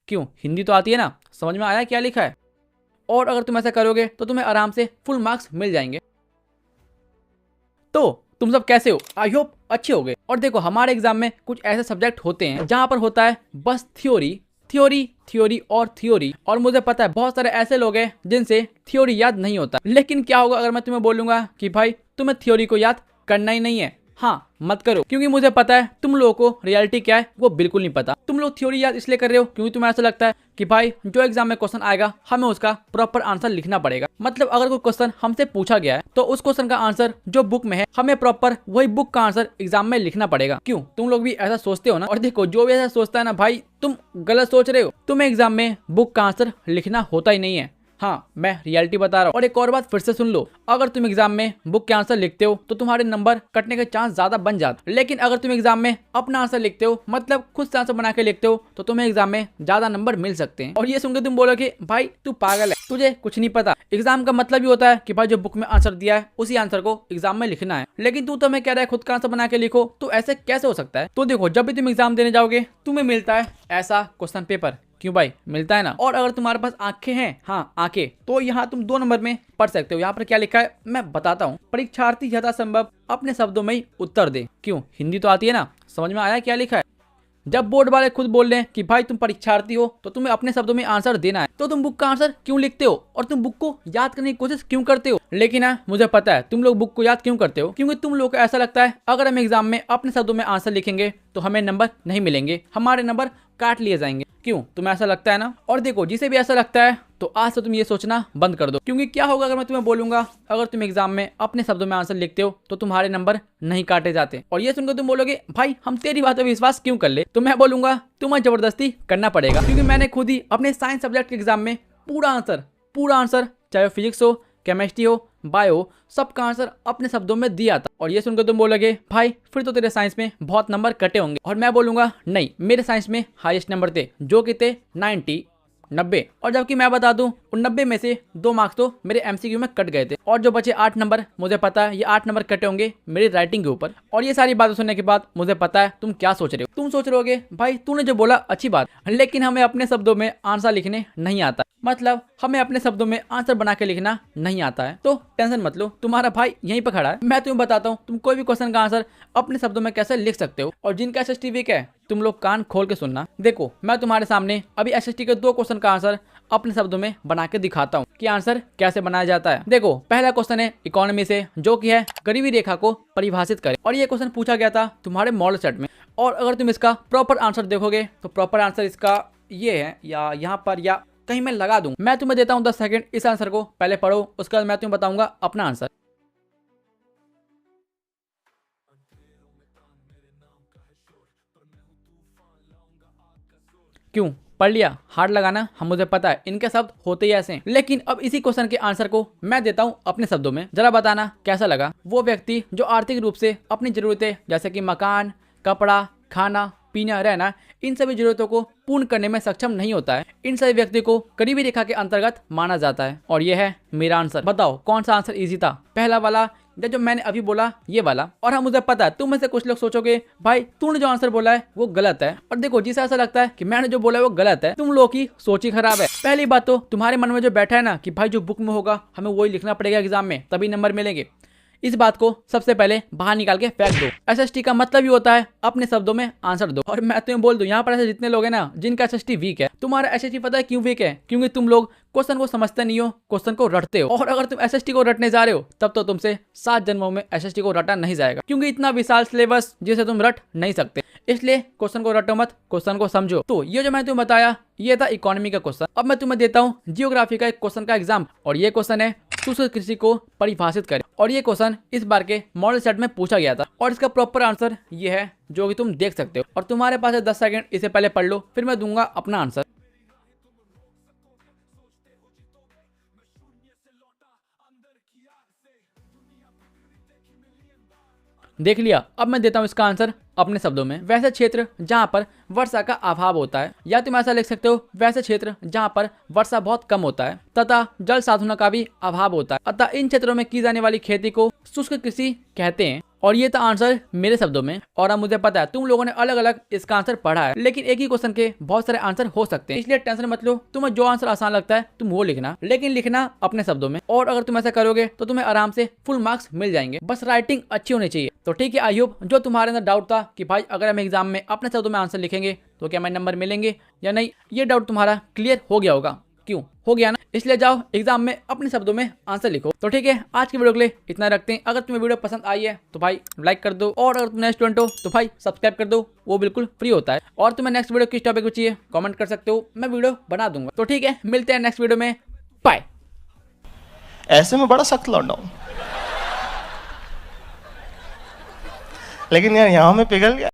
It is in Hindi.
क्यों, हिंदी तो आती है ना, समझ में आया क्या लिखा है। और अगर तुम ऐसा करोगे तो तुम्हें आराम से फुल मार्क्स मिल जाएंगे। तो तुम सब कैसे हो, आई होप अच्छे हो गए। और देखो हमारे एग्जाम में कुछ ऐसे सब्जेक्ट होते हैं जहां पर होता है बस थ्योरी थ्योरी थ्योरी और थ्योरी। और मुझे पता है बहुत सारे ऐसे लोग हैं जिनसे थ्योरी याद नहीं होता। लेकिन क्या होगा अगर मैं तुम्हें बोलूंगा कि भाई तुम्हें थ्योरी को याद करना ही नहीं है, हाँ मत करो, क्योंकि मुझे पता है तुम लोगों को रियलिटी क्या है वो बिल्कुल नहीं पता। तुम लोग थ्योरी याद इसलिए कर रहे हो क्योंकि तुम्हें ऐसा लगता है कि भाई जो एग्जाम में क्वेश्चन आएगा हमें उसका प्रॉपर आंसर लिखना पड़ेगा। मतलब अगर कोई क्वेश्चन हमसे पूछा गया है तो उस क्वेश्चन का आंसर जो बुक में है हमें प्रॉपर वही बुक का आंसर एग्जाम में लिखना पड़ेगा। क्यों, तुम लोग भी ऐसा सोचते हो ना। और देखो जो भी ऐसा सोचता है ना भाई तुम गलत सोच रहे हो। तुम्हें एग्जाम में बुक का आंसर लिखना होता ही नहीं है, हाँ मैं रियलिटी बता रहा हूँ। और एक और बात फिर से सुन लो, अगर तुम एग्जाम में बुक के आंसर लिखते हो तो तुम्हारे नंबर कटने के चांस ज्यादा बन जाते। लेकिन अगर तुम एग्जाम में अपना आंसर लिखते हो, मतलब खुद से आंसर बना के लिखते हो, तो तुम्हें एग्जाम में ज्यादा नंबर मिल सकते हैं। और ये सुनकर तुम बोलोगे भाई तू पागल है, तुझे कुछ नहीं पता। एग्जाम का मतलब ही होता है कि भाई जो बुक में आंसर दिया है उसी आंसर को एग्जाम में लिखना है। लेकिन तू तो मैं कह रहा है खुद का आंसर बना के लिखो, तो ऐसे कैसे हो सकता है। तो देखो जब भी तुम एग्जाम देने जाओगे तुम्हें मिलता है ऐसा क्वेश्चन पेपर, क्यों भाई मिलता है ना। और अगर तुम्हारे पास आंखें हैं, हाँ आंखें, तो यहाँ तुम 2 नंबर में पढ़ सकते हो। यहाँ पर क्या लिखा है मैं बताता हूँ, परीक्षार्थी यथासंभव अपने शब्दों में ही उत्तर दे। क्यों, हिंदी तो आती है ना, समझ में आया क्या लिखा है। जब बोर्ड वाले खुद बोल रहे हैं कि भाई तुम परीक्षार्थी हो तो तुम्हें अपने शब्दों में आंसर देना है, तो तुम बुक का आंसर क्यों लिखते हो और तुम बुक को याद करने की कोशिश क्यों करते हो। लेकिन मुझे पता है तुम लोग बुक को याद क्यों करते हो, क्योंकि तुम लोग को ऐसा लगता है अगर हम एग्जाम में अपने शब्दों में आंसर लिखेंगे तो हमें नंबर नहीं मिलेंगे, हमारे नंबर काट लिए जाएंगे। क्यों, तुम्हें ऐसा लगता है ना। और देखो जिसे भी ऐसा लगता है तो आज से तुम ये सोचना बंद कर दो, क्योंकि क्या होगा अगर मैं तुम्हें बोलूंगा अगर तुम एग्जाम में अपने शब्दों में आंसर लिखते हो तो तुम्हारे नंबर नहीं काटे जाते। और ये सुनकर तुम बोलोगे भाई हम तेरी बातों पर विश्वास क्यों कर ले, तो मैं बोलूंगा तुम्हें जबरदस्ती करना पड़ेगा, क्योंकि मैंने खुद ही अपने साइंस सब्जेक्ट के एग्जाम में पूरा आंसर चाहे फिजिक्स हो, केमिस्ट्री हो, बायो, सबका आंसर अपने शब्दों में दिया था। और ये सुनकर तुम बोलोगे भाई फिर तो तेरे साइंस में बहुत नंबर कटे होंगे। और मैं बोलूंगा नहीं, मेरे साइंस में हाईएस्ट नंबर थे जो कि थे 90। और जबकि मैं बता दूं उन 90 में से 2 मार्क्स तो मेरे एमसीक्यू में कट गए थे, और जो बचे 8 नंबर मुझे पता है ये 8 नंबर कटे होंगे मेरी राइटिंग के ऊपर। और ये सारी बातें सुनने के बाद मुझे पता है तुम क्या सोच रहे हो। तुम सोच रहे होगे भाई तूने जो बोला अच्छी बात, लेकिन हमें अपने शब्दों में आंसर लिखने नहीं आता, मतलब हमें अपने शब्दों में आंसर बना के लिखना नहीं आता है। तो टेंशन मत लो, तुम्हारा भाई यहीं पर खड़ा है। मैं तुम्हें बताता हूँ तुम कोई भी क्वेश्चन का आंसर अपने शब्दों में कैसे लिख सकते हो। और जिनका एसएसटी वीक है तुम लोग कान खोल के सुनना। देखो मैं तुम्हारे सामने अभी एसएसटी के 2 क्वेश्चन का आंसर अपने शब्दों में बना के दिखाता हूँ कि आंसर कैसे बनाया जाता है। देखो पहला क्वेश्चन है इकोनॉमी से, जो कि है गरीबी रेखा को परिभाषित करें। और ये क्वेश्चन पूछा गया था तुम्हारे मॉडल सेट में। और अगर तुम इसका प्रॉपर आंसर देखोगे तो प्रॉपर आंसर इसका ये है, या यहाँ पर या कहीं मैं लगा दूं। मैं तुम्हें देता हूं 10 सेकंड, इस आंसर को पहले पढ़ो, उसके बाद मैं तुम्हें बताऊंगा अपना आंसर। क्यों, पढ़ लिया, हार्ड लगाना, हम मुझे पता है इनके शब्द होते ही ऐसे हैं। लेकिन अब इसी क्वेश्चन के आंसर को मैं देता हूं अपने शब्दों में, जरा बताना कैसा लगा। वो व्यक्ति जो आर्थिक रूप से अपनी जरूरतें जैसे कि मकान, कपड़ा, खाना पीना, रहना, इन सभी जरूरतों को पूर्ण करने में सक्षम नहीं होता है, इन सभी व्यक्ति को गरीबी रेखा के अंतर्गत माना जाता है। और ये है मेरा आंसर। बताओ कौन सा आंसर इजी था, पहला वाला या जो मैंने अभी बोला ये वाला। और हाँ मुझे पता है तुम में से कुछ लोग सोचोगे भाई तूने जो आंसर बोला है वो गलत है। और देखो जिसे ऐसा लगता है कि मैंने जो बोला है वो गलत है, तुम लोगों की सोच ही खराब है। पहली बात तो तुम्हारे मन में जो बैठा है ना कि भाई जो बुक में होगा हमें वही लिखना पड़ेगा एग्जाम में तभी नंबर मिलेंगे, इस बात को सबसे पहले बाहर निकाल के फेंक दो। एसएसटी का मतलब ही होता है अपने शब्दों में आंसर दो। और मैं तुम्हें बोल दूं यहाँ पर ऐसे जितने लोग हैं ना जिनका एसएसटी वीक है, तुम्हारा एसएसटी पता है क्यों वीक है, क्योंकि तुम लोग क्वेश्चन को समझते नहीं हो, क्वेश्चन को रटते हो। और अगर तुम एसएसटी को रटने जा रहे हो तब तो तुमसे 7 जन्मों में एसएसटी को रटा नहीं जाएगा, क्योंकि इतना विशाल सिलेबस जिसे तुम रट नहीं सकते। इसलिए क्वेश्चन को रटो मत, क्वेश्चन को समझो। तो ये जो मैंने तुम्हें बताया ये था इकोनॉमी का क्वेश्चन। अब मैं तुम्हें देता हूँ जियोग्राफी का एक क्वेश्चन का एग्जाम। और ये क्वेश्चन है शुष्क कृषि को परिभाषित करें। और ये क्वेश्चन इस बार के मॉडल सेट में पूछा गया था। और इसका प्रॉपर आंसर ये है जो कि तुम देख सकते हो। और तुम्हारे पास है 10 सेकंड, इसे पहले पढ़ लो, फिर मैं दूंगा अपना आंसर। देख लिया। अब मैं देता हूँ इसका आंसर अपने शब्दों में। वैसे क्षेत्र जहाँ पर वर्षा का अभाव होता है, या तुम ऐसा लिख सकते हो वैसे क्षेत्र जहाँ पर वर्षा बहुत कम होता है तथा जल साधनों का भी अभाव होता है, अतः इन क्षेत्रों में की जाने वाली खेती को शुष्क कृषि कहते हैं। और ये था आंसर मेरे शब्दों में। और अब मुझे पता है तुम लोगों ने अलग अलग इसका आंसर पढ़ा है, लेकिन एक ही क्वेश्चन के बहुत सारे आंसर हो सकते हैं, इसलिए टेंशन मत लो। तुम्हें जो आंसर आसान लगता है तुम वो लिखना, लेकिन लिखना अपने शब्दों में। और अगर तुम ऐसा करोगे तो तुम्हें आराम से फुल मार्क्स मिल जाएंगे, बस राइटिंग अच्छी होनी चाहिए। तो ठीक है, आई होप जो तुम्हारे अंदर डाउट था कि भाई अगर हम एग्जाम में अपने शब्दों में आंसर लिखेंगे तो क्या हमें नंबर मिलेंगे या नहीं, ये डाउट तुम्हारा क्लियर हो गया होगा। क्यों हो गया ना? इसलिए जाओ एग्जाम में अपने शब्दों में आंसर लिखो। तो ठीक है, आज की वीडियो के लिए इतना रखते हैं। अगर तुम्हें वीडियो पसंद आई है तो भाई लाइक कर दो, और अगर तुम नए स्टूडेंट हो तो भाई सब्सक्राइब कर दो, वो बिल्कुल फ्री होता है। और तुम्हें नेक्स्ट वीडियो किस टॉपिक को चाहिए कमेंट कर सकते हो, मैं वीडियो बना दूंगा। तो ठीक है, मिलते हैं नेक्स्ट वीडियो में, बाय। ऐसे में बड़ा सख्त लौंडा हूं, लेकिन यार यहाँ में पिघल गया।